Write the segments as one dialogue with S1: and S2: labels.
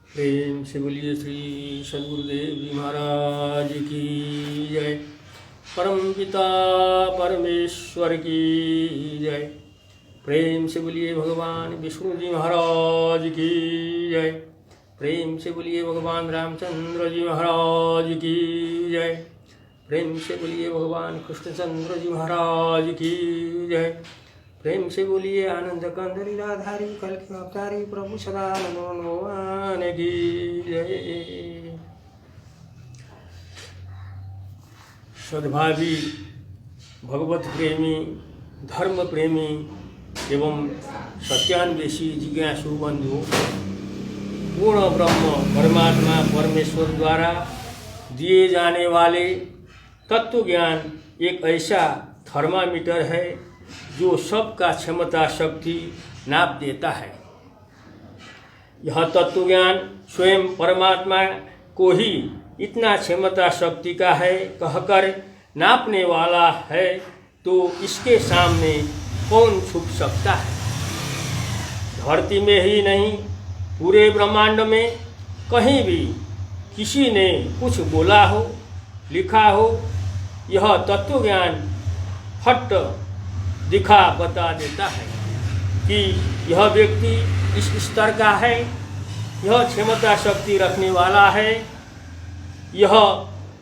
S1: प्रेम से बोलिए श्री सद्गुरुदेव जी महाराज की जय। परम पिता परमेश्वर की जय। प्रेम से बोलिए भगवान विष्णु जी महाराज की जय। प्रेम से बोलिए भगवान रामचंद्र जी महाराज की जय। प्रेम से बोलिए भगवान कृष्णचंद्र जी महाराज की जय। प्रेम से बोलिए आनंद कंद लीलाधारी कल के अवतारी प्रभु सदानंद भगवान की जय। सद्भावी भगवत प्रेमी धर्म प्रेमी एवं सत्यान्वेषी जिज्ञासु बंधु, पूर्ण ब्रह्म परमात्मा परमेश्वर द्वारा दिए जाने वाले तत्व ज्ञान एक ऐसा थर्मामीटर है जो सबका क्षमता शक्ति नाप देता है। यह तत्व ज्ञान स्वयं परमात्मा को ही इतना क्षमता शक्ति का है कहकर नापने वाला है, तो इसके सामने कौन छुप सकता है। धरती में ही नहीं, पूरे ब्रह्मांड में कहीं भी किसी ने कुछ बोला हो, लिखा हो, यह तत्व ज्ञान फट दिखा बता देता है कि यह व्यक्ति इस स्तर का है, यह क्षमता शक्ति रखने वाला है, यह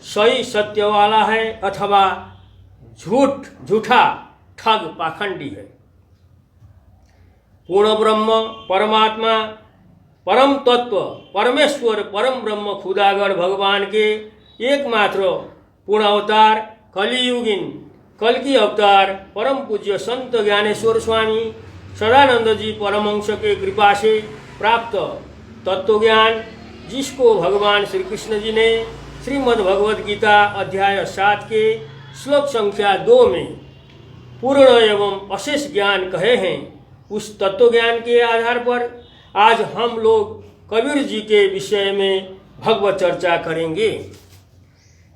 S1: सही सत्य वाला है अथवा झूठा ठग पाखंडी है। पूर्ण ब्रह्म परमात्मा परम तत्व परमेश्वर परम ब्रह्म खुदागर भगवान के एकमात्र पूर्ण अवतार कलियुगीन कल की अवतार परम पूज्य संत ज्ञानेश्वर स्वामी सदानंद जी परमहंस के कृपा से प्राप्त तत्व ज्ञान, जिसको भगवान श्री कृष्ण जी ने श्रीमद् भगवद गीता अध्याय 7 के श्लोक संख्या 2 में पूर्ण एवं अशेष ज्ञान कहे हैं, उस तत्व ज्ञान के आधार पर आज हम लोग कबीर जी के विषय में भगवत चर्चा करेंगे,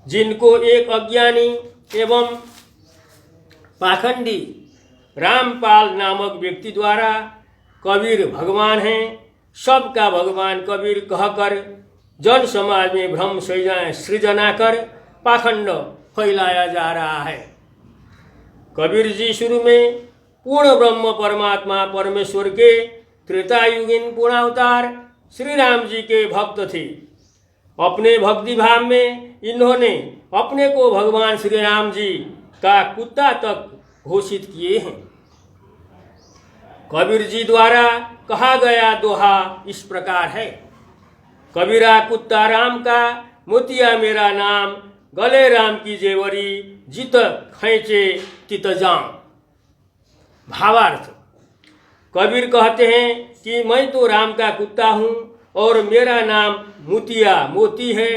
S1: जिनको एक अज्ञानी एवं पाखंडी रामपाल नामक व्यक्ति द्वारा कबीर भगवान हैं, सबका भगवान कबीर कहकर जन समाज में भ्रम सृजना कर पाखंड फैलाया जा रहा है। कबीर जी शुरू में पूर्ण ब्रह्म परमात्मा परमेश्वर के त्रेतायुगीन पूर्णावतार श्री राम जी के भक्त थे। अपने भक्ति भाव में इन्होंने अपने को भगवान श्री राम जी का कुत्ता तक घोषित किए हैं। कबीर जी द्वारा कहा गया दोहा इस प्रकार है, कबीरा कुत्ता राम का मोतिया मेरा नाम, गले राम की जेवरी जित खैचे तित जाम। भावार्थ, कबीर कहते हैं कि मैं तो राम का कुत्ता हूँ और मेरा नाम मोतिया मोती है,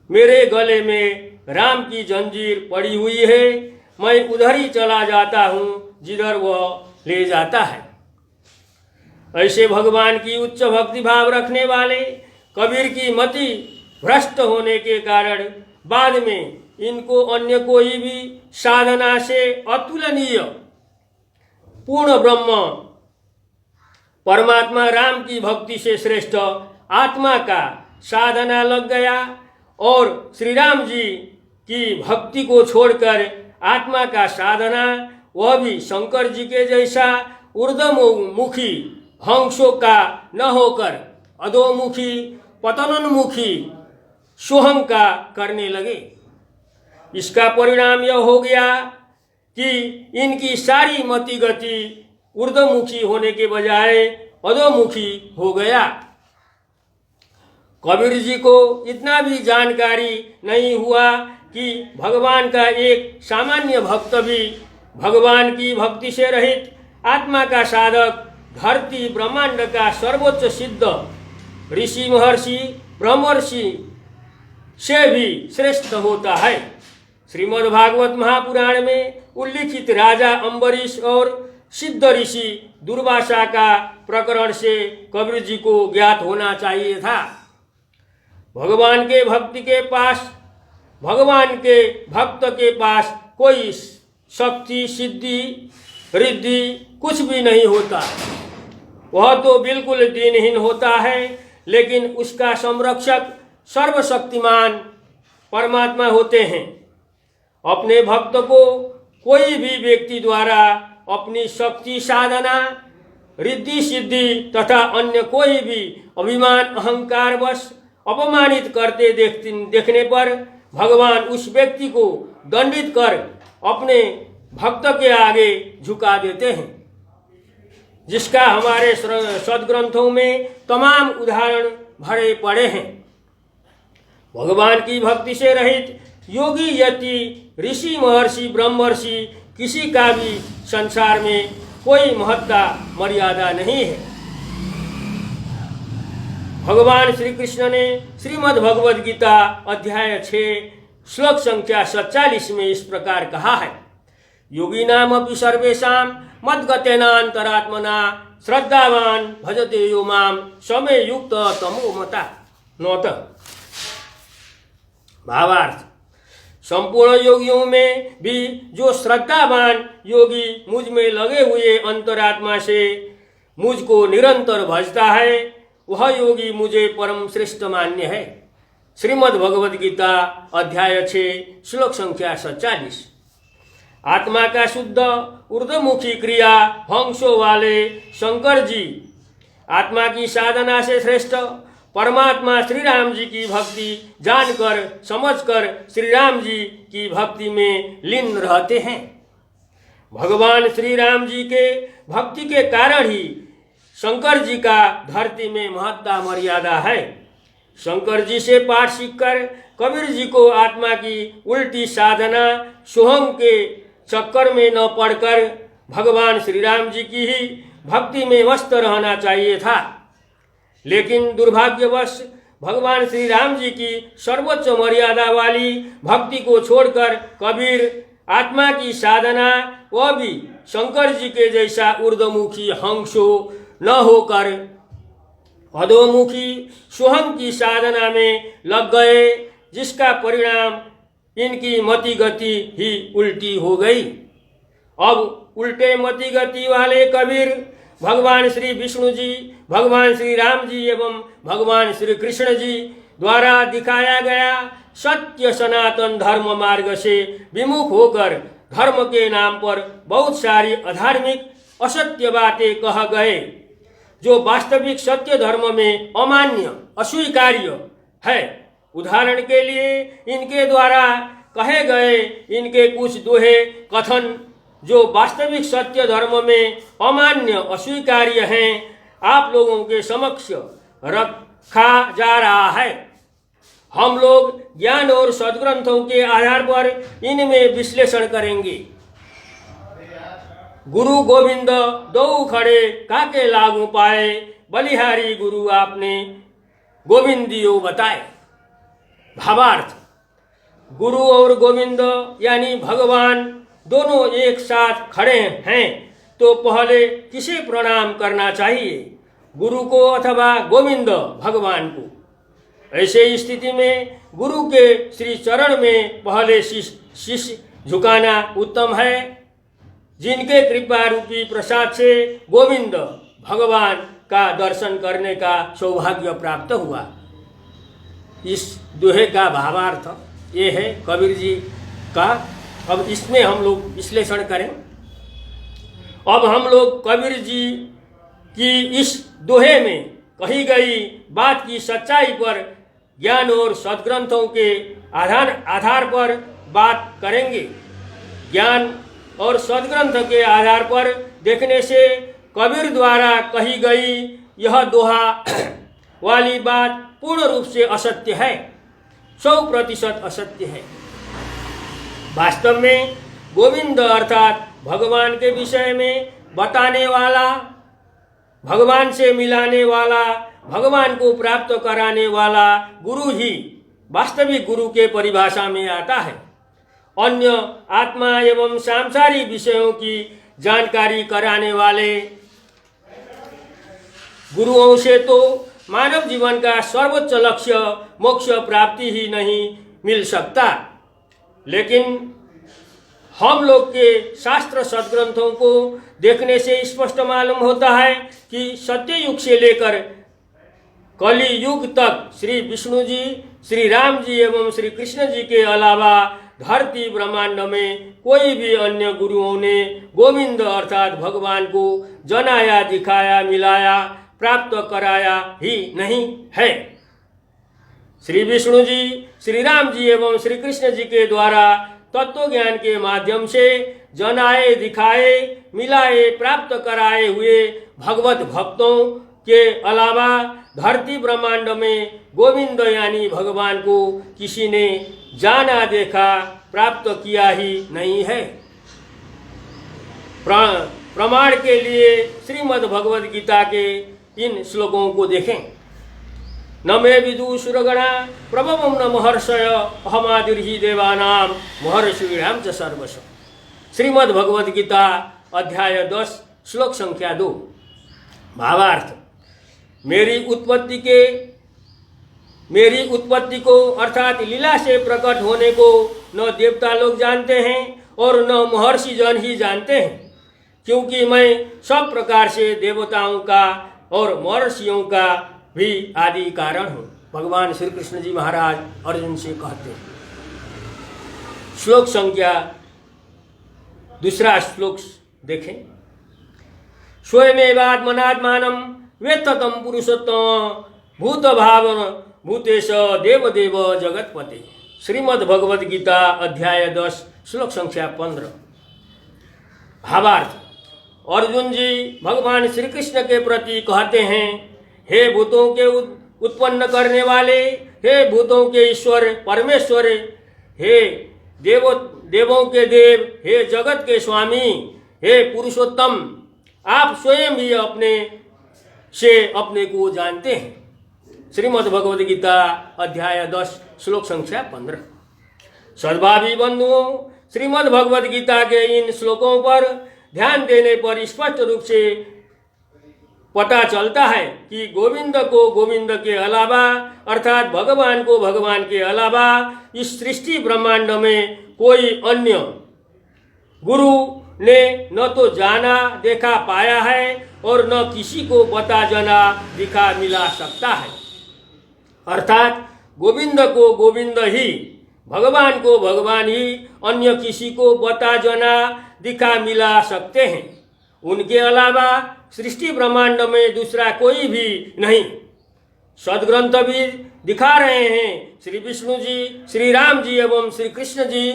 S1: मेरे गले में राम की जंजीर पड़ी हुई है, मैं उधर ही चला जाता हूँ जिधर वह ले जाता है। ऐसे भगवान की उच्च भक्ति भाव रखने वाले कबीर की मति भ्रष्ट होने के कारण बाद में इनको अन्य कोई भी साधना से अतुलनीय पूर्ण ब्रह्म परमात्मा राम की भक्ति से श्रेष्ठ आत्मा का साधना लग गया और श्री राम जी की भक्ति को छोड़कर आत्मा का साधना, वह भी शंकर जी के जैसा ऊर्ध्वमुखी हंसों का न होकर अधोमुखी पतनोन्मुखी सोहम का करने लगे। इसका परिणाम यह हो गया कि इनकी सारी मति गति ऊर्ध्वमुखी होने के बजाय अधोमुखी हो गया। कबीर जी को इतना भी जानकारी नहीं हुआ कि भगवान का एक सामान्य भक्त भी भगवान की भक्ति से रहित आत्मा का साधक धरती ब्रह्मांड का सर्वोच्च सिद्ध ऋषि महर्षि ब्रह्मर्षि से भी श्रेष्ठ होता है। श्रीमद् भागवत महापुराण में उल्लिखित राजा अम्बरीश और सिद्ध ऋषि दुर्वासा का प्रकरण से कबीर जी को ज्ञात होना चाहिए था। भगवान के भक्त के पास कोई शक्ति, सिद्धि, रिद्धि कुछ भी नहीं होता। वह तो बिल्कुल दीनहीन होता है, लेकिन उसका संरक्षक सर्वशक्तिमान परमात्मा होते हैं। अपने भक्त को कोई भी व्यक्ति द्वारा अपनी शक्ति, साधना, रिद्धि, सिद्धि तथा अन्य कोई भी अभिमान, अहंकार वश अपमानित करते देखने पर भगवान उस व्यक्ति को दंडित कर अपने भक्त के आगे झुका देते हैं, जिसका हमारे सदग्रंथों में तमाम उदाहरण भरे पड़े हैं। भगवान की भक्ति से रहित योगी, यति, ऋषि, महर्षि, ब्रह्मर्षि किसी का भी संसार में कोई महत्ता, मर्यादा नहीं है। भगवान श्री कृष्ण ने श्रीमद् भगवद गीता अध्याय 6 श्लोक संख्या 47 में इस प्रकार कहा है, योगिनामपि सर्वेषां मद्गतेनान्तरात्मना श्रद्धावान भजते यो माम समय युक्त तमो मता नोत। भावार्थ, संपूर्ण योगियों में भी जो श्रद्धावान योगी मुझ में लगे हुए अंतरात्मा से मुझको निरंतर भजता है, वह योगी मुझे परम श्रेष्ठ मान्य है। श्रीमद् भगवद गीता अध्याय 6 श्लोक संख्या 47। आत्मा का शुद्ध ऊर्ध्वमुखी क्रिया हंसों वाले शंकर जी आत्मा की साधना से श्रेष्ठ परमात्मा श्री राम जी की भक्ति जानकर समझकर श्री राम जी की भक्ति में लीन रहते हैं। भगवान श्री राम जी के भक्ति के कारण ही शंकर जी का धरती में महत्ता, मर्यादा है। शंकर जी से पाठ सीखकर कबीर जी को आत्मा की उल्टी साधना, सोहम के चक्कर में न पड़कर भगवान श्री राम जी की ही भक्ति में मस्त रहना चाहिए था। लेकिन दुर्भाग्यवश भगवान श्री राम जी की सर्वोच्च मर्यादा वाली भक्ति को छोड़कर कबीर आत्मा की साधना, वह भी शंकर जी के जैसा ऊर्ध्वमुखी हंसो न होकर अधोमुखी सोहम की साधना में लग गए, जिसका परिणाम इनकी मति गति ही उल्टी हो गई। अब उल्टे मति गति वाले कबीर भगवान श्री विष्णु जी, भगवान श्री राम जी एवं भगवान श्री कृष्ण जी द्वारा दिखाया गया सत्य सनातन धर्म मार्ग से विमुख होकर धर्म के नाम पर बहुत सारी अधार्मिक असत्य बातें कह गए, जो वास्तविक सत्य धर्म में अमान्य, अस्वीकार्य है। उदाहरण के लिए इनके द्वारा कहे गए इनके कुछ दोहे कथन जो वास्तविक सत्य धर्म में अमान्य, अस्वीकार्य हैं, आप लोगों के समक्ष रखा जा रहा है। हम लोग ज्ञान और सद्ग्रंथों के आधार पर इनमें विश्लेषण करेंगे। गुरु गोविंद दो खड़े काके लागू पाए, बलिहारी गुरु आपने गोविंदियो बताए। भावार्थ, गुरु और गोविंद यानी भगवान दोनों एक साथ खड़े हैं तो पहले किसे प्रणाम करना चाहिए, गुरु को अथवा गोविंद भगवान को। ऐसे स्थिति में गुरु के श्री चरण में पहले शीश झुकाना उत्तम है, जिनके कृपा रूपी प्रसाद से गोविंद भगवान का दर्शन करने का सौभाग्य प्राप्त हुआ। इस दोहे का भावार्थ ये है कबीर जी का। अब इसमें हम लोग विश्लेषण करें। अब हम लोग कबीर जी की इस दोहे में कही गई बात की सच्चाई पर ज्ञान और सद्ग्रंथों के आधार पर बात करेंगे। ज्ञान और सद्ग्रंथ के आधार पर देखने से कबीर द्वारा कही गई यह दोहा वाली बात पूर्ण रूप से असत्य है, 100% असत्य है। वास्तव में गोविंद अर्थात भगवान के विषय में बताने वाला, भगवान से मिलाने वाला, भगवान को प्राप्त कराने वाला गुरु ही वास्तविक गुरु के परिभाषा में आता है। अन्य आत्मा एवं सांसारिक विषयों की जानकारी कराने वाले गुरुओं से तो मानव जीवन का सर्वोच्च लक्ष्य मोक्ष प्राप्ति ही नहीं मिल सकता। लेकिन हम लोग के शास्त्र सदग्रंथों को देखने से स्पष्ट मालूम होता है कि सत्य युग से लेकर कलि युग तक श्री विष्णु जी, श्री राम जी एवं श्री कृष्ण जी के अलावा धरती ब्रह्मांड में कोई भी अन्य गुरुओं ने गोविंद अर्थात भगवान को जनाया, दिखाया, मिलाया, प्राप्त कराया ही नहीं है। श्री विष्णु जी, श्री राम जी एवं श्री कृष्ण जी के द्वारा तत्व ज्ञान के माध्यम से जनाए, दिखाए, मिलाए, प्राप्त कराए हुए भगवत भक्तों के अलावा धरती ब्रह्मांड में गोविंद यानी भगवान को किसी ने जाना, देखा, प्राप्त किया ही नहीं है। प्रमाण के लिए श्रीमद् भगवद गीता के इन श्लोकों को देखें। न मे विदुषुरगणा प्रभवं न महर्षय अहमादिर्हि देवानां महर्षिणां च सर्वस्व। श्रीमद् भगवद गीता अध्याय 10 श्लोक संख्या 2। भावार्थ, मेरी उत्पत्ति को अर्थात लीला से प्रकट होने को न देवता लोग जानते हैं और न महर्षि जन ही जानते हैं, क्योंकि मैं सब प्रकार से देवताओं का और महर्षियों का भी आदि कारण हूँ। भगवान श्री कृष्ण जी महाराज अर्जुन से कहते हैं। श्लोक संख्या 2 श्लोक देखें। स्वयमेवात्मनात्मानं वेत्तं पुरुषोत्तम भूत भावन भूतेश देवदेव जगतपते। श्रीमद् भगवद गीता अध्याय 10 श्लोक संख्या 15। भावार्थ, अर्जुन जी भगवान श्री कृष्ण के प्रति कहते हैं, हे भूतों के उत्पन्न करने वाले, हे भूतों के ईश्वर परमेश्वर, हे देवों के देव, हे जगत के स्वामी, हे पुरुषोत्तम, आप स्वयं ही अपने को जानते हैं। श्रीमद् भगवद गीता अध्याय 10 श्लोक संख्या 15। सद्भावी बंधुओं, श्रीमद् भगवद गीता के इन श्लोकों पर ध्यान देने पर स्पष्ट रूप से पता चलता है कि गोविंद को गोविंद के अलावा अर्थात भगवान को भगवान के अलावा इस सृष्टि ब्रह्मांड में कोई अन्य गुरु ने न तो जाना, देखा, पाया है और न किसी को बता, जना, दिखा, मिला सकता है। अर्थात गोविंद को गोविंद ही, भगवान को भगवान ही अन्य किसी को बता, जना, दिखा, मिला सकते हैं। उनके अलावा सृष्टि ब्रह्मांड में दूसरा कोई भी नहीं। सदग्रंथ भी दिखा रहे हैं श्री विष्णु जी, श्री राम जी एवं श्री कृष्ण जी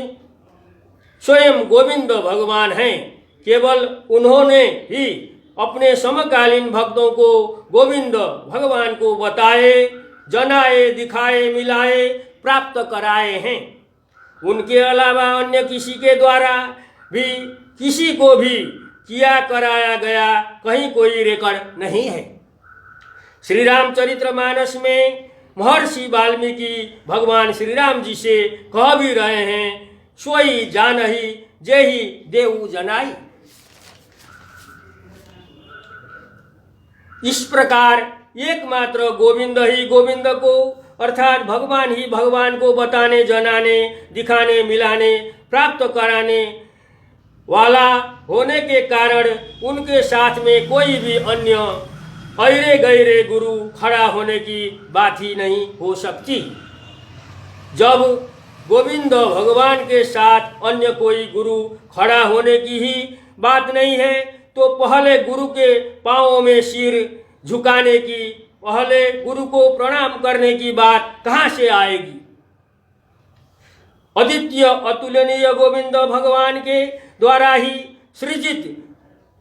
S1: स्वयं गोविंद भगवान हैं। केवल उन्होंने ही अपने समकालीन भक्तों को गोविंद भगवान को बताए, जनाए, दिखाए, मिलाए, प्राप्त कराए हैं। उनके अलावा अन्य किसी के द्वारा भी किसी को भी किया कराया गया कहीं कोई रिकॉर्ड नहीं है। श्री रामचरितमानस में महर्षि वाल्मीकि भगवान श्री राम जी से कह भी रहे हैं, सोई जानहि जेहि देहु जनाई। इस प्रकार एकमात्र गोविंद ही गोविंद को अर्थात भगवान ही भगवान को बताने, जनाने, दिखाने, मिलाने, प्राप्त कराने वाला होने के कारण उनके साथ में कोई भी अन्य ऐरे गैरे गुरु खड़ा होने की बात ही नहीं हो सकती। जब गोविंद भगवान के साथ अन्य कोई गुरु खड़ा होने की ही बात नहीं है तो पहले गुरु के पांवों में सिर झुकाने की, पहले गुरु को प्रणाम करने की बात कहाँ से आएगी। अद्वितीय अतुलनीय गोविंद भगवान के द्वारा ही सृजित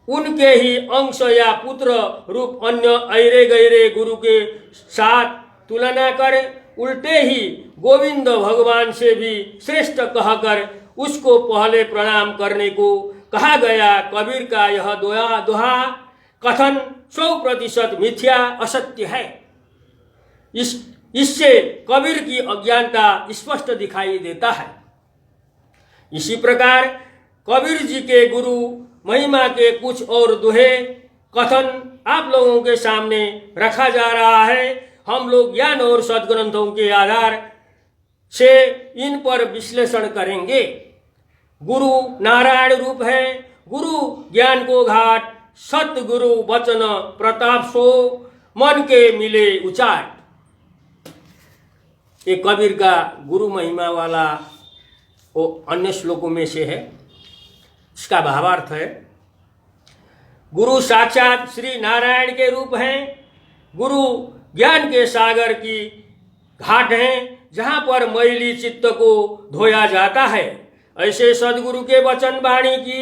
S1: उनके ही अंश या पुत्र रूप अन्य ऐरे गैरे गुरु के साथ तुलना कर उल्टे ही गोविंद भगवान से भी श्रेष्ठ कहकर उसको पहले प्रणाम करने को कहा गया। कबीर का यह दोहा कथन 100% मिथ्या असत्य है। इससे कबीर की अज्ञानता स्पष्ट दिखाई देता है। इसी प्रकार कबीर जी के गुरु महिमा के कुछ और दोहे कथन आप लोगों के सामने रखा जा रहा है। हम लोग ज्ञान और सद्ग्रंथों के आधार से इन पर विश्लेषण करेंगे। गुरु नारायण रूप है। गुरु ज्ञान को घाट, सतगुरु वचन प्रताप सो, मन के मिले उचाट। ये कबीर का गुरु महिमा वाला वो अन्य श्लोकों में से है। इसका भावार्थ है, गुरु साक्षात श्री नारायण के रूप हैं। गुरु ज्ञान के सागर की घाट हैं, जहाँ पर मैली चित्त को धोया जाता है। ऐसे सदगुरु के वचन वाणी की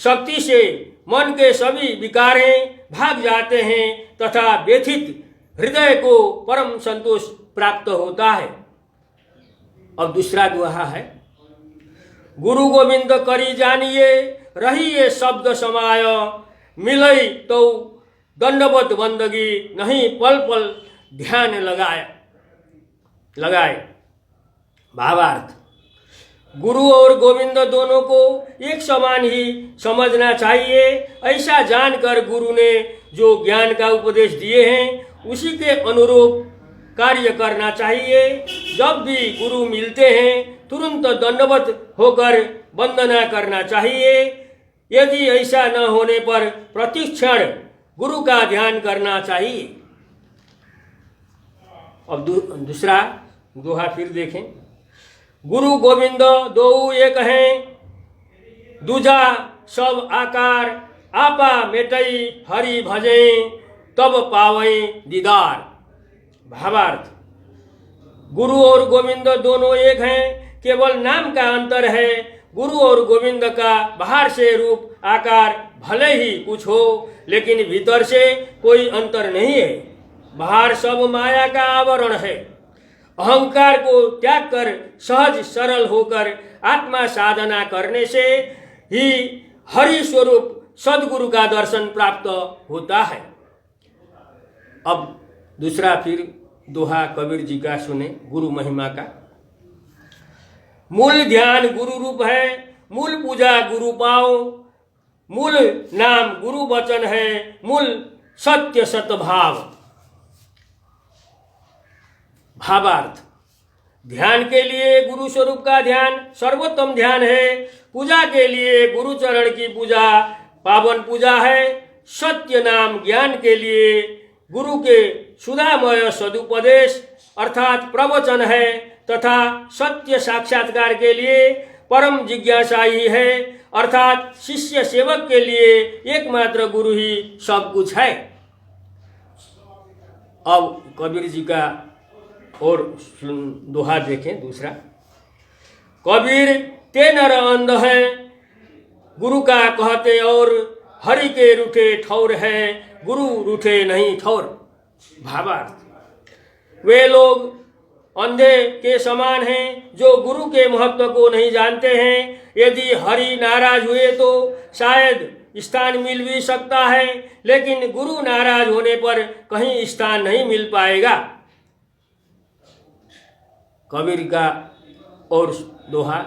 S1: शक्ति से मन के सभी विकारें भाग जाते हैं तथा व्यथित हृदय को परम संतोष प्राप्त होता है। अब दूसरा दोहा है, गुरु गोविंद करी जानिए, रहिए शब्द समाय, मिलई तो दंडवत बंदगी, नहीं पल पल ध्यान लगाए। भावार्थ, गुरु और गोविंद दोनों को एक समान ही समझना चाहिए। ऐसा जानकर गुरु ने जो ज्ञान का उपदेश दिए हैं उसी के अनुरूप कार्य करना चाहिए। जब भी गुरु मिलते हैं तुरंत दंडवत होकर वंदना करना चाहिए। यदि ऐसा न होने पर प्रतिक्षण गुरु का ध्यान करना चाहिए। अब दूसरा दोहा फिर देखें, गुरु गोविंद दो एक हैं, दूजा सब आकार, आपा मेटई हरि भजें, तब पावें दीदार। भावार्थ, गुरु और गोविंद दोनों एक हैं, केवल नाम का अंतर है। गुरु और गोविंद का बाहर से रूप आकार भले ही कुछ हो, लेकिन भीतर से कोई अंतर नहीं है। बाहर सब माया का आवरण है। अहंकार को त्याग कर सहज सरल होकर आत्मा साधना करने से ही हरि स्वरूप सदगुरु का दर्शन प्राप्त होता है। अब दूसरा फिर दोहा कबीर जी का सुने, गुरु महिमा का। मूल ध्यान गुरु रूप है, मूल पूजा गुरु पाओ, मूल नाम गुरु वचन है, मूल सत्य सतभाव। भावार्थ, ध्यान के लिए गुरु स्वरूप का ध्यान सर्वोत्तम ध्यान है। पूजा के लिए गुरु चरण की पूजा पावन पूजा है। सत्य नाम ज्ञान के लिए गुरु के सुधामय सदुपदेश अर्थात प्रवचन है तथा सत्य साक्षात्कार के लिए परम जिज्ञासा ही है अर्थात शिष्य सेवक के लिए एकमात्र गुरु ही सब कुछ है। अब कबीर जी का और दोहा देखें दूसरा, कबीर ते नर अंध है, गुरु का कहते और हरि के रूठे ठौर है, गुरु रूठे नहीं ठौर। भावार्थ, वे लोग अंधे के समान हैं जो गुरु के महत्व को नहीं जानते हैं। यदि हरि नाराज हुए तो शायद स्थान मिल भी सकता है, लेकिन गुरु नाराज होने पर कहीं स्थान नहीं मिल पाएगा। कबीर का और दोहा,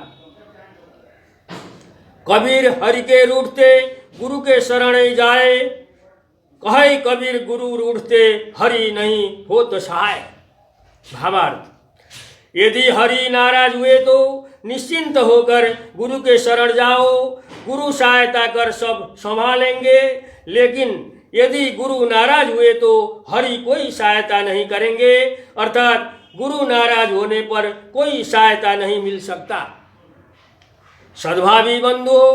S1: कबीर हरि के रूठते गुरु के शरण जाए, कहे कबीर गुरु रूठते हरि नहीं हो तो सहाय। भावार्थ, यदि हरि नाराज हुए तो निश्चिंत होकर गुरु के शरण जाओ, गुरु सहायता कर सब संभालेंगे। लेकिन यदि गुरु नाराज हुए तो हरि कोई सहायता नहीं करेंगे अर्थात गुरु नाराज होने पर कोई सहायता नहीं मिल सकता। सद्भावी बंधुओं,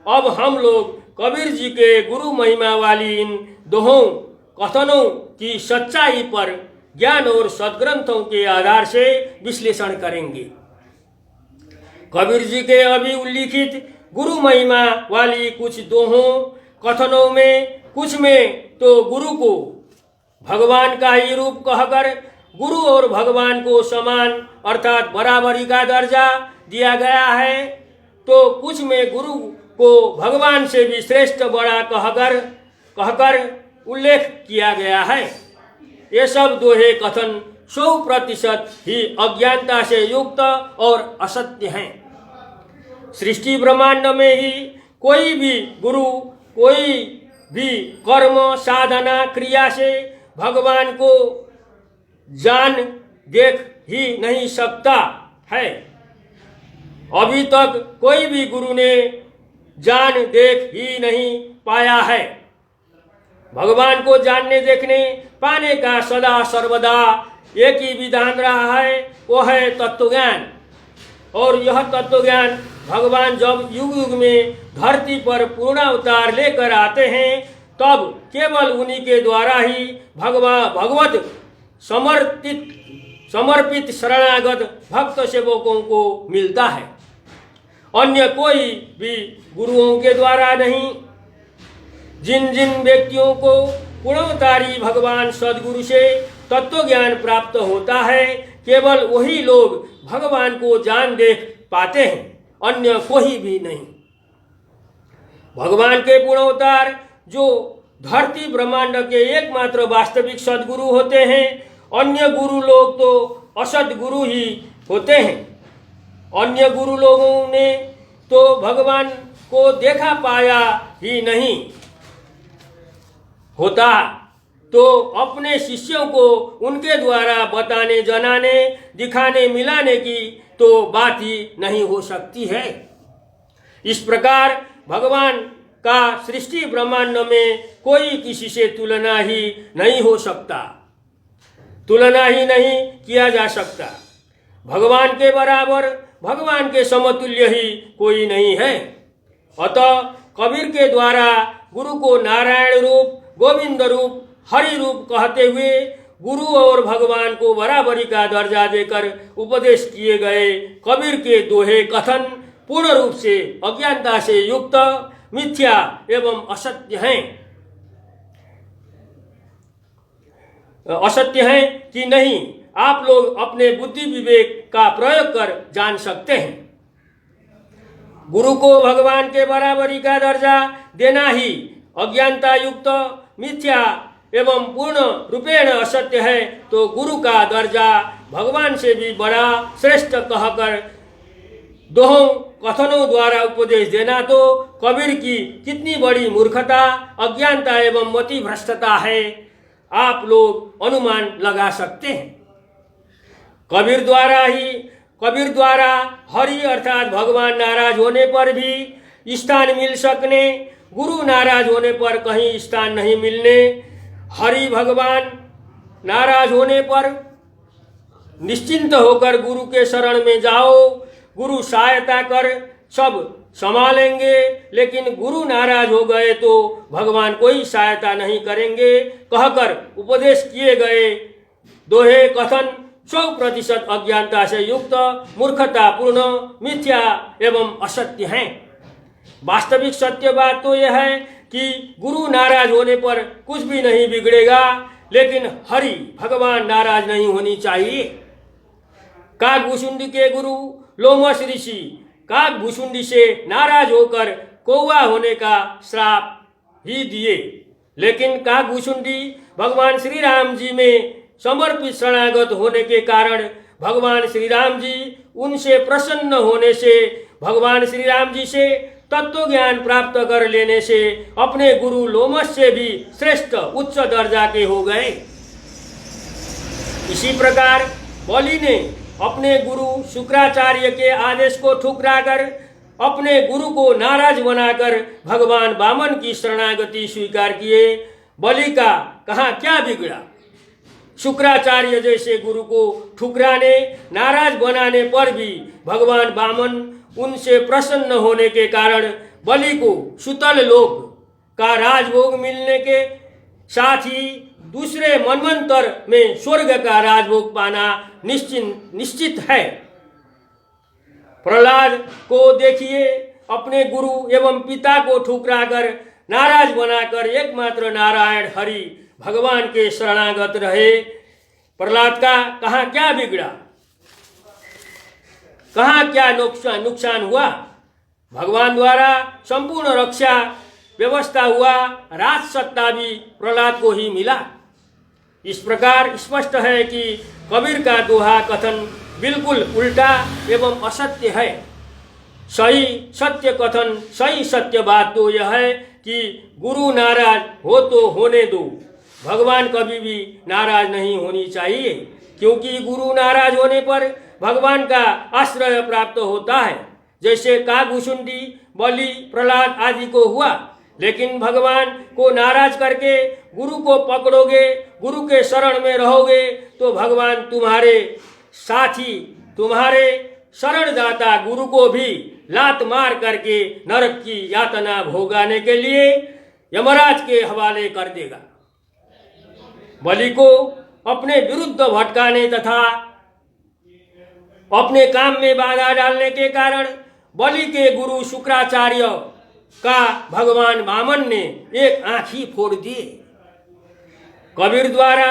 S1: अब हम लोग कबीर जी के गुरु महिमा वाली इन दोहों कथनों की सच्चाई पर ज्ञान और सद्ग्रंथों के आधार से विश्लेषण करेंगे। कबीर जी के अभी उल्लिखित गुरु महिमा वाली कुछ दोहों कथनों में कुछ में तो गुरु को भगवान का ही रूप कहकर गुरु और भगवान को समान अर्थात बराबरी का दर्जा दिया गया है, तो कुछ में गुरु को भगवान से भी श्रेष्ठ बड़ा कहकर उल्लेख किया गया है। ये सब दोहे कथन 100% ही अज्ञानता से युक्त और असत्य हैं। सृष्टि ब्रह्मांड में ही कोई भी गुरु कोई भी कर्म साधना क्रिया से भगवान को जान देख ही नहीं सकता है। अभी तक कोई भी गुरु ने जान देख ही नहीं पाया है। भगवान को जानने देखने पाने का सदा सर्वदा एक ही विधान रहा है, वो है तत्व ज्ञान। और यह तत्व ज्ञान भगवान जब युग युग में धरती पर पूर्ण अवतार लेकर आते हैं, तब केवल उन्हीं के द्वारा ही भगवत समर्पित शरणागत भक्त सेवकों को मिलता है। अन्य कोई भी गुरुओं के द्वारा नहीं। जिन जिन व्यक्तियों को पूर्णोत्तारी भगवान सद्गुरु से तत्व ज्ञान प्राप्त होता है, केवल वही लोग भगवान को जान देख पाते हैं, अन्य कोई भी नहीं। भगवान के पूर्णोत्तार जो धरती ब्रह्मांड के एकमात्र वास्तविक सद्गुरु होते हैं, अन्य गुरु लोग तो असद गुरु ही होते हैं। अन्य गुरु लोगों ने तो भगवान को देखा पाया ही नहीं होता, तो अपने शिष्यों को उनके द्वारा बताने, जनाने, दिखाने, मिलाने की तो बात ही नहीं हो सकती है। इस प्रकार भगवान का सृष्टि ब्रह्मांड में कोई किसी से तुलना ही नहीं हो सकता, तुलना ही नहीं किया जा सकता। भगवान के बराबर, भगवान के समतुल्य ही कोई नहीं है। अतः कबीर के द्वारा गुरु को नारायण रूप, गोविंद रूप, हरि रूप कहते हुए गुरु और भगवान को बराबरी का दर्जा देकर उपदेश किए गए कबीर के दोहे कथन पूर्ण रूप से अज्ञानता से युक्त, मिथ्या एवं असत्य हैं। असत्य हैं कि नहीं, आप लोग अपने बुद्धि विवेक का प्रयोग कर जान सकते हैं। गुरु को भगवान के बराबरी का दर्जा देना ही अज्ञानता युक्त, मिथ्या एवं पूर्ण रूपेण असत्य है, तो गुरु का दर्जा भगवान से भी बड़ा श्रेष्ठ कहकर दोहों कथनों द्वारा उपदेश देना तो कबीर की कितनी बड़ी मूर्खता, अज्ञानता एवं मति भ्रष्टता है, आप लोग अनुमान लगा सकते हैं। कबीर द्वारा हरि अर्थात भगवान नाराज होने पर भी स्थान मिल सकने, गुरु नाराज होने पर कहीं स्थान नहीं मिलने। हरि भगवान नाराज होने पर निश्चिंत होकर गुरु के शरण में जाओ, गुरु सहायता कर सब संभालेंगे, लेकिन गुरु नाराज हो गए तो भगवान कोई सहायता नहीं करेंगे कहकर उपदेश किए गए दोहे कथन 100% अज्ञानता से युक्त, मूर्खतापूर्ण, मिथ्या एवं असत्य हैं। वास्तविक सत्य बात तो यह है कि गुरु नाराज होने पर कुछ भी नहीं बिगड़ेगा, लेकिन हरि भगवान नाराज नहीं होनी चाहिए। काकभूषुंडी के गुरु लोमश ऋषि काकभूषुंडी से नाराज होकर कौवा होने का श्राप ही दिए, लेकिन काकभूषुंडी भगवान श्री राम जी में समर्पित शरणागत होने के कारण भगवान श्री राम जी उनसे प्रसन्न होने से, भगवान श्री राम जी से तत्व ज्ञान प्राप्त कर लेने से अपने गुरु लोमश से भी श्रेष्ठ उच्च दर्जा के हो गए। इसी प्रकार बलि ने अपने गुरु शुक्राचार्य के आदेश को ठुकराकर अपने गुरु को नाराज बनाकर भगवान वामन की शरणागति स्वीकार किए। बलि का कहाँ क्या बिगड़ा? शुक्राचार्य जैसे गुरु को ठुकराने, नाराज बनाने पर भी भगवान वामन उनसे प्रसन्न होने के कारण बलि को सुतल लोक का राजभोग मिलने के साथ ही दूसरे मनवंतर में स्वर्ग का राजभोग पाना निश्चित है। प्रहलाद को देखिए, अपने गुरु एवं पिता को ठुकराकर नाराज बनाकर एकमात्र नारायण हरि भगवान के शरणागत रहे। प्रहलाद का कहाँ क्या बिगड़ा, कहाँ क्या नुकसान हुआ? भगवान द्वारा संपूर्ण रक्षा व्यवस्था हुआ, राज सत्ता भी प्रहलाद को ही मिला। इस प्रकार स्पष्ट है कि कबीर का दोहा कथन बिल्कुल उल्टा एवं असत्य है। सही सत्य कथन, सही सत्य बात तो यह है कि गुरु नाराज हो तो होने दो, भगवान कभी भी नाराज नहीं होनी चाहिए, क्योंकि गुरु नाराज होने पर भगवान का आश्रय प्राप्त होता है। जैसे कागभूषुंडी, बलि, प्रहलाद आदि को हुआ। लेकिन भगवान को नाराज करके गुरु को पकड़ोगे, गुरु के शरण में रहोगे तो भगवान तुम्हारे साथी, तुम्हारे शरणदाता गुरु को भी लात मार करके नरक की यातना भोगाने के लिए यमराज के हवाले कर देगा। बलि को अपने विरुद्ध भटकाने तथा अपने काम में बाधा डालने के कारण बलि के गुरु शुक्राचार्य का भगवान वामन ने एक आँख ही फोड़ दिए। कबीर द्वारा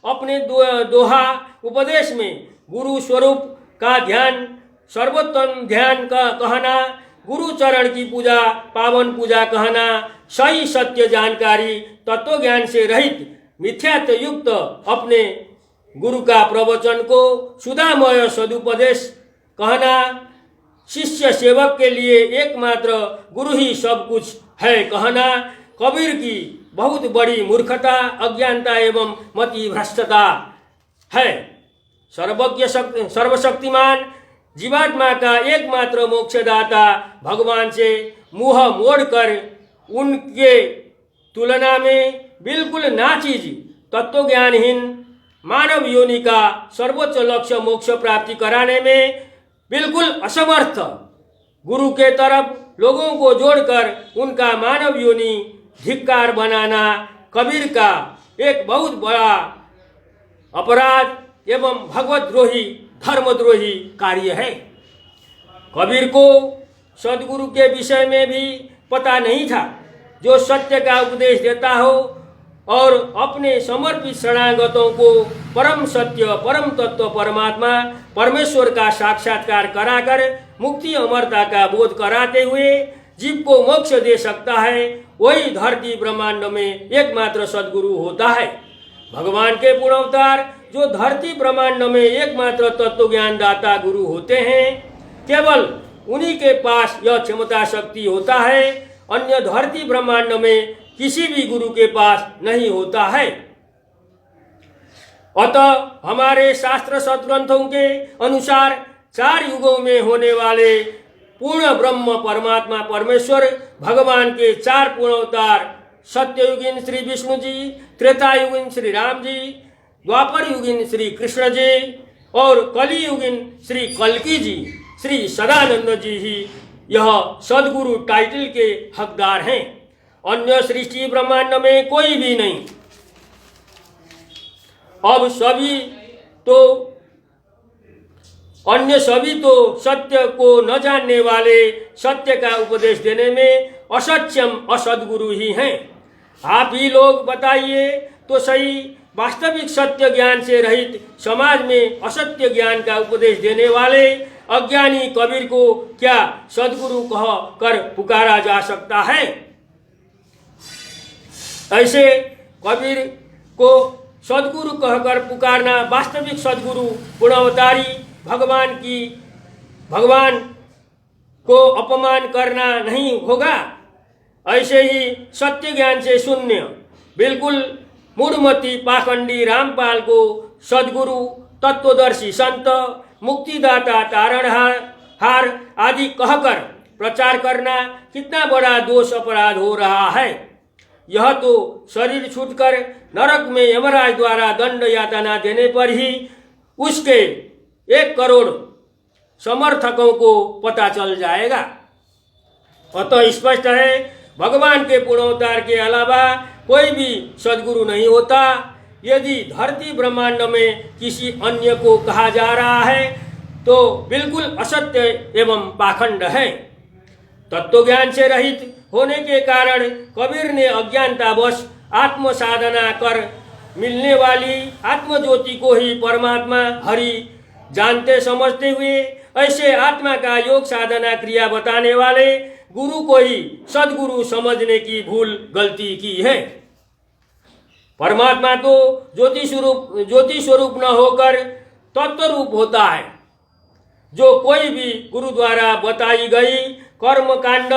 S1: अपने दोहा उपदेश में गुरु स्वरूप का ध्यान, सर्वोत्तम ध्यान का कहना, गुरु चरण की पूजा, पावन पूजा कहना, सही सत्य जानकारी, तत्व ज्ञान से रहित मिथ्यात्व युक्त अपने गुरु का प्रवचन को सुधामय सदुपदेश कहना, शिष्य सेवक के लिए एकमात्र गुरु ही सब कुछ है कहना कबीर की बहुत बड़ी मूर्खता, अज्ञानता एवं मति भ्रष्टता है। सर्वज्ञ सर्वशक्तिमान जीवात्मा का एकमात्र मोक्षदाता भगवान से मुंह मोड़कर उनके तुलना में बिल्कुल नाचीज तत्वज्ञानहीन मानव योनि का सर्वोच्च लक्ष्य मोक्ष प्राप्ति कराने में बिल्कुल असमर्थ गुरु के तरफ लोगों को जोड़कर उनका मानव योनि धिक्कार बनाना कबीर का एक बहुत बड़ा अपराध एवं भगवतद्रोही, धर्मद्रोही कार्य है। कबीर को सदगुरु के विषय में भी पता नहीं था, जो सत्य का उपदेश देता हो और अपने समर्पित शरणागतों को परम सत्य, परम तत्व परमात्मा परमेश्वर का साक्षात्कार कराकर मुक्ति अमरता का बोध कराते हुए जीव को मोक्ष दे सकता है, वही धरती ब्रह्मांड में एकमात्र सदगुरु होता है। भगवान के पूर्ण अवतार जो धरती ब्रह्मांड में एकमात्र तत्व ज्ञान दाता गुरु होते हैं, केवल उन्हीं के पास यह क्षमता शक्ति होता है, अन्य धरती ब्रह्मांड में किसी भी गुरु के पास नहीं होता है। अतः हमारे शास्त्र सदग्रंथों के अनुसार 4 युगों में होने वाले पूर्ण ब्रह्म परमात्मा परमेश्वर भगवान के 4 पूर्ण अवतार सत्ययुगीन श्री विष्णु जी, त्रेतायुगीन श्री राम जी, द्वापर युगीन श्री कृष्ण जी और कलियुगीन श्री कल्की जी, श्री सदानंद जी ही यह सदगुरु टाइटल के हकदार हैं। अन्य सृष्टि ब्रह्मांड में कोई भी नहीं। अब अन्य सभी तो सत्य को न जानने वाले, सत्य का उपदेश देने में असत्यम असदगुरु ही हैं। आप ही लोग बताइए तो सही, वास्तविक सत्य ज्ञान से रहित समाज में असत्य ज्ञान का उपदेश देने वाले अज्ञानी कबीर को क्या सदगुरु कह कर पुकारा जा सकता है? ऐसे कबीर को सदगुरु कहकर पुकारना वास्तविक सदगुरु पूर्णावतारी भगवान को अपमान करना नहीं होगा। ऐसे ही सत्य ज्ञान से शून्य, बिल्कुल मूढ़मती पाखंडी रामपाल को सदगुरु, तत्वदर्शी संत, मुक्तिदाता, तारणहार आदि कहकर प्रचार करना कितना बड़ा दोष अपराध हो रहा है। यह तो शरीर छूटकर नरक में यमराज द्वारा दंड यातना देने पर ही उसके 1 करोड़ समर्थकों को पता चल जाएगा। अतः स्पष्ट है, भगवान के पूर्णोत्तार के अलावा कोई भी सदगुरु नहीं होता। यदि धरती ब्रह्मांड में किसी अन्य को कहा जा रहा है तो बिल्कुल असत्य एवं पाखंड है। तत्व ज्ञान से रहित होने के कारण कबीर ने अज्ञानतावश आत्म साधना कर मिलने वाली आत्मज्योति को ही परमात्मा हरि जानते समझते हुए ऐसे आत्मा का योग साधना क्रिया बताने वाले गुरु को ही सदगुरु समझने की भूल गलती की है। परमात्मा तो ज्योति स्वरूप न होकर तत्व रूप होता है। जो कोई भी गुरु द्वारा बताई गई कर्म कांड,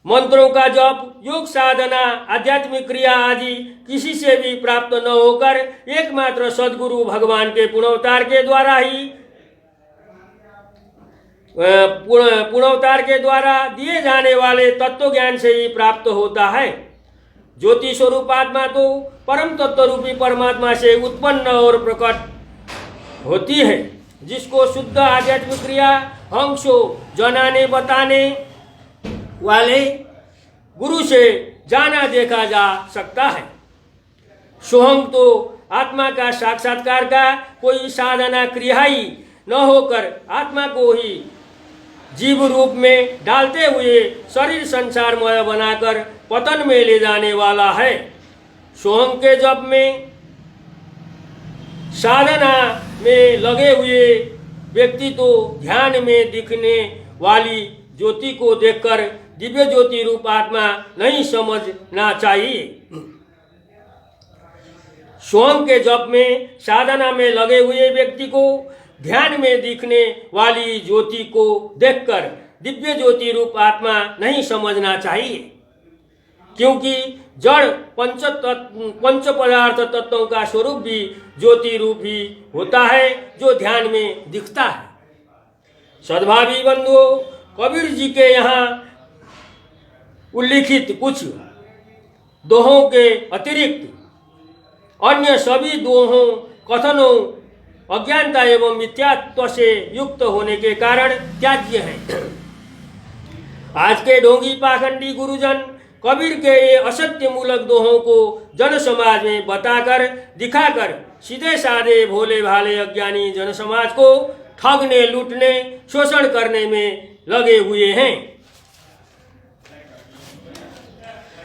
S1: मंत्रों का जप, योग साधना, आध्यात्मिक क्रिया आदि किसी से भी प्राप्त न होकर एकमात्र सदगुरु भगवान के पूर्णावतार के द्वारा ही पूर्णावतार के द्वारा दिए जाने वाले तत्व ज्ञान से ही प्राप्त होता है। ज्योति स्वरूप आत्मा तो परम तत्व रूपी परमात्मा से उत्पन्न और प्रकट होती है, जिसको शुद्ध आध्यात्मिक क्रिया हंसो जनाने बताने वाले गुरु से जाना देखा जा सकता है। सोहम तो आत्मा का साक्षात्कार का कोई साधना क्रिया ही न होकर आत्मा को ही जीव रूप में डालते हुए शरीर संसारमय बनाकर पतन में ले जाने वाला है। सोहम के जप में साधना में लगे हुए व्यक्ति तो ध्यान में दिखने वाली ज्योति को देखकर दिव्य ज्योति रूप आत्मा नहीं समझना चाहिए। सोहम के जप में साधना में लगे हुए व्यक्ति को ध्यान में दिखने वाली ज्योति को देखकर दिव्य ज्योति रूप आत्मा नहीं समझना चाहिए, क्योंकि जड़ पंच पदार्थ तत्वों का स्वरूप भी ज्योति रूप ही होता है, जो ध्यान में दिखता है। सद्भावी बंधुओं, कबीर जी के यहाँ उल्लिखित कुछ दोहों के अतिरिक्त अन्य सभी दोहों कथनों अज्ञानता एवं मिथ्यात्व से युक्त होने के कारण त्याज्य हैं। आज के ढोंगी पाखंडी गुरुजन कबीर के ये असत्य मूलक दोहों को जन समाज में बताकर दिखाकर सीधे साधे भोले भाले अज्ञानी जन समाज को ठगने, लूटने, शोषण करने में लगे हुए हैं।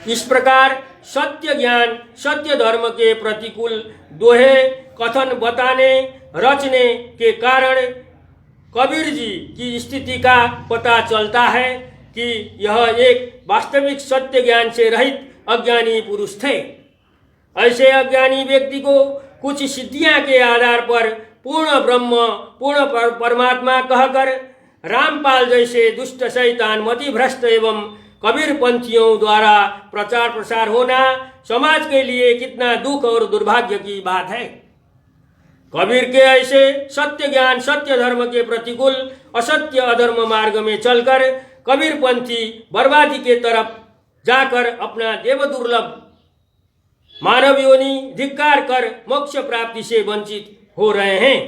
S1: इस प्रकार सत्य ज्ञान, सत्य धर्म के प्रतिकूल दोहे कथन बताने रचने के कारण कबीर जी की स्थिति का पता चलता है कि यह एक वास्तविक सत्य ज्ञान से रहित अज्ञानी पुरुष थे। ऐसे अज्ञानी व्यक्ति को कुछ सिद्धियां के आधार पर पूर्ण ब्रह्म, पूर्ण परमात्मा कहकर रामपाल जैसे दुष्ट शैतान मति भ्रष्ट एवं कबीर पंथियों द्वारा प्रचार प्रसार होना समाज के लिए कितना दुख और दुर्भाग्य की बात है। कबीर के ऐसे सत्य ज्ञान, सत्य धर्म के प्रतिकूल असत्य अधर्म मार्ग में चलकर कबीर पंथी बर्बादी के तरफ जाकर अपना देव दुर्लभ मानव योनि धिक्कार कर मोक्ष प्राप्ति से वंचित हो रहे हैं।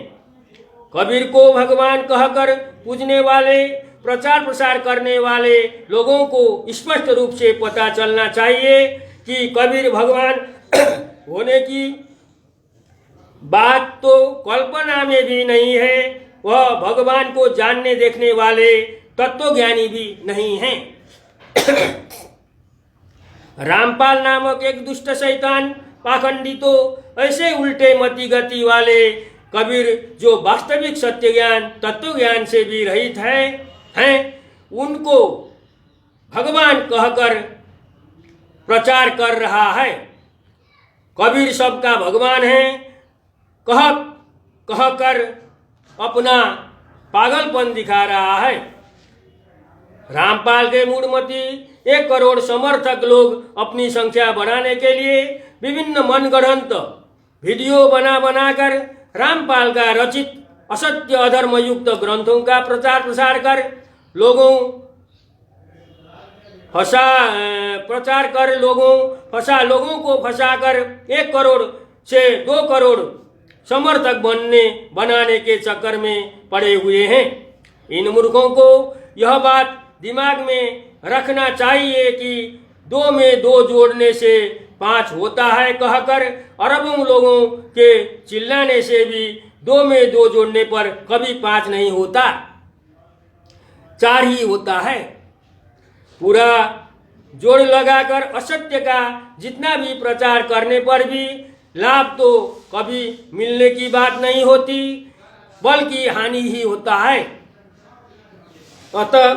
S1: कबीर को भगवान कहकर पूजने वाले, प्रचार प्रसार करने वाले लोगों को स्पष्ट रूप से पता चलना चाहिए कि कबीर भगवान होने की बात तो कल्पना में भी नहीं है, वह भगवान को जानने देखने वाले तत्वज्ञानी भी नहीं हैं। रामपाल नामक एक दुष्ट शैतान पाखंडी तो ऐसे उल्टे मति गति वाले कबीर जो वास्तविक सत्य ज्ञान, तत्व ज्ञान से भी रहित हैं, उनको भगवान कहकर प्रचार कर रहा है। कबीर सबका भगवान है कहकर अपना पागलपन दिखा रहा है। रामपाल के मूढ़मती 1 करोड़ समर्थक लोग अपनी संख्या बढ़ाने के लिए विभिन्न मनगढ़ंत वीडियो बनाकर रामपाल का रचित असत्य अधर्म युक्त ग्रंथों का प्रचार प्रसार कर लोगों को फंसाकर 1 करोड़ से 2 करोड़ समर्थक बनाने के चक्कर में पड़े हुए हैं। इन मूर्खों को यह बात दिमाग में रखना चाहिए कि 2 में 2 जोड़ने से 5 होता है कहकर अरबों लोगों के चिल्लाने से भी 2 में 2 जोड़ने पर कभी 5 नहीं होता, 4 ही होता है। पूरा जोड़ लगाकर असत्य का जितना भी प्रचार करने पर भी लाभ तो कभी मिलने की बात नहीं होती, बल्कि हानि ही होता है। अतः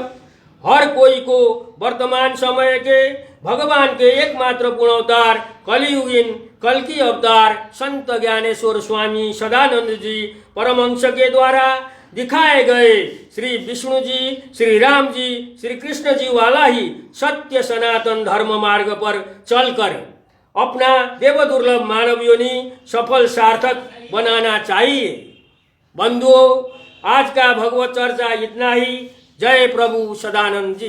S1: हर कोई को वर्तमान समय के भगवान के एकमात्र पूर्णावतार कलियुगीन कल्कि अवतार संत ज्ञानेश्वर स्वामी सदानंद जी परमहंस के द्वारा दिखाए गए श्री विष्णु जी, श्री राम जी, श्री कृष्ण जी वाला ही सत्य सनातन धर्म मार्ग पर चलकर अपना देव दुर्लभ मानव योनि सफल सार्थक बनाना चाहिए। बंधुओं, आज का भगवत चर्चा इतना ही। जय प्रभु सदानंद जी।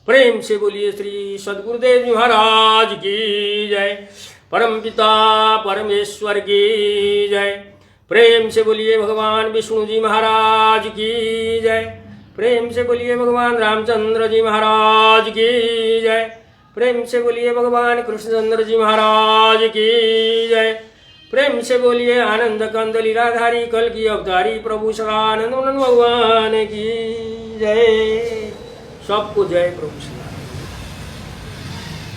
S1: प्रेम से बोलिए श्री सद्गुरुदेव जी महाराज की जय। परम पिता परमेश्वर की जय। प्रेम से बोलिए भगवान विष्णु जी महाराज की जय। प्रेम से बोलिए भगवान रामचंद्र जी महाराज की जय। प्रेम से बोलिए भगवान कृष्णचंद्र जी महाराज की जय। प्रेम से बोलिए आनंद कंद लीलाधारी कल की अवतारी प्रभु सदानंद भगवान की जय। सबको जय प्रभु।